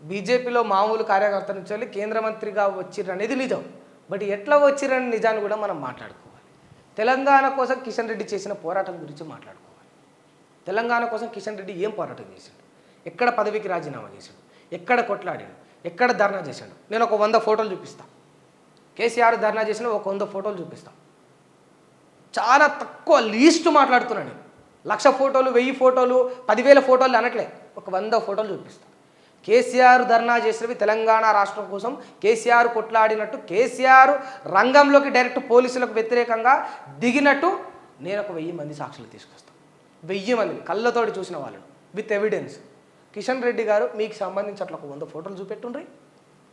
బీజేపీలో మామూలు కార్యకర్త నుంచి వెళ్ళి కేంద్ర మంత్రిగా వచ్చిర్రు అనేది నిజం. బట్ ఎట్లా వచ్చిరని నిజాన్ని కూడా మనం మాట్లాడుకోవాలి. తెలంగాణ కోసం కిషన్ రెడ్డి చేసిన పోరాటం గురించి మాట్లాడుకోవాలి. తెలంగాణ కోసం కిషన్ రెడ్డి ఏం పోరాటం చేశాడు, ఎక్కడ పదవికి రాజీనామా చేశాడు, ఎక్కడ కొట్లాడాడు, ఎక్కడ ధర్నా చేశాడు. నేను ఒక 100 ఫోటోలు చూపిస్తాను. కేసీఆర్ ధర్నా చేసిన ఒక 100 ఫోటోలు చూపిస్తాను. చాలా తక్కువ లీస్ట్ మాట్లాడుతున్నాను నేను. 1,00,000 ఫోటోలు, 1000 ఫోటోలు, 10,000 ఫోటోలు అనట్లే, ఒక 100 ఫోటోలు చూపిస్తాను. కేసీఆర్ ధర్నా చేసినవి తెలంగాణ రాష్ట్రం కోసం, కేసీఆర్ కొట్లాడినట్టు, కేసీఆర్ రంగంలోకి డైరెక్ట్ పోలీసులకు వ్యతిరేకంగా దిగినట్టు నేను ఒక 1000 మంది సాక్షులు తీసుకొస్తాను. 1000 మందిని కళ్ళతోటి చూసిన వాళ్ళను విత్ ఎవిడెన్స్. కిషన్ రెడ్డి గారు మీకు సంబంధించి అట్లా ఒక 100 ఫోటోలు చూపెట్టుండ్రి.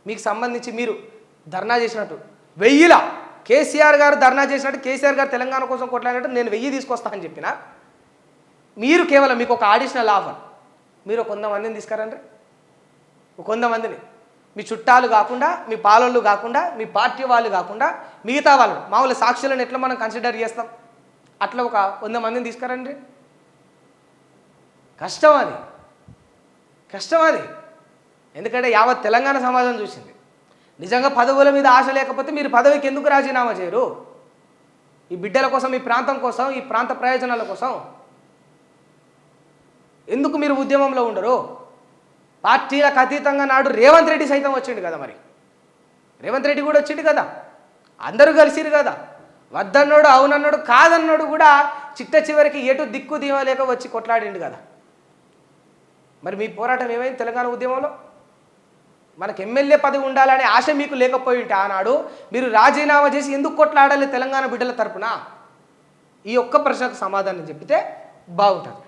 మీకు సంబంధించి మీరు ధర్నా చేసినట్టు 1000ల కేసీఆర్ గారు ధర్నా చేసినట్టు, కేసీఆర్ గారు తెలంగాణ కోసం కొట్లాడినట్టు నేను 1000 తీసుకొస్తానని చెప్పిన మీరు కేవలం మీకు ఒక అడిషనల్ ఆఫర్, మీరు ఒక 100 మందిని తీసుకురండి. ఒక 100 మందిని మీ చుట్టాలు కాకుండా, మీ పాలోళ్ళు కాకుండా, మీ పార్టీ వాళ్ళు కాకుండా మిగతా వాళ్ళు మామూలు సాక్షులను ఎట్లా మనం కన్సిడర్ చేస్తాం, అట్లా ఒక 100 మందిని తీసుకురండి. కష్టం అది. ఎందుకంటే యావత్ తెలంగాణ సమాజం చూసింది. నిజంగా పదవుల మీద ఆశ లేకపోతే మీరు పదవికి ఎందుకు రాజీనామా చేయరు? ఈ బిడ్డల కోసం, ఈ ప్రాంతం కోసం, ఈ ప్రాంత ప్రయోజనాల కోసం ఎందుకు మీరు ఉద్యమంలో ఉండరు? పార్టీలకు అతీతంగా నాడు రేవంత్ రెడ్డి సైతం వచ్చిండు కదా, మరి రేవంత్ రెడ్డి కూడా వచ్చిండు కదా, అందరూ కలిసిరు కదా. వద్దన్నాడు, అవునన్నాడు, కాదన్నాడు కూడా చిట్ట చివరికి ఎటు దిక్కు దీవలేక వచ్చి కొట్లాడిండు కదా. మరి మీ పోరాటం ఏమైంది తెలంగాణ ఉద్యమంలో? మనకు ఎమ్మెల్యే పదవి ఉండాలనే ఆశ మీకు లేకపోయి ఉంటే ఆనాడు మీరు రాజీనామా చేసి ఎందుకు కొట్లాడాలి తెలంగాణ బిడ్డల తరపున? ఈ ఒక్క ప్రశ్నకు సమాధానం చెప్తే బాగుంటుంది.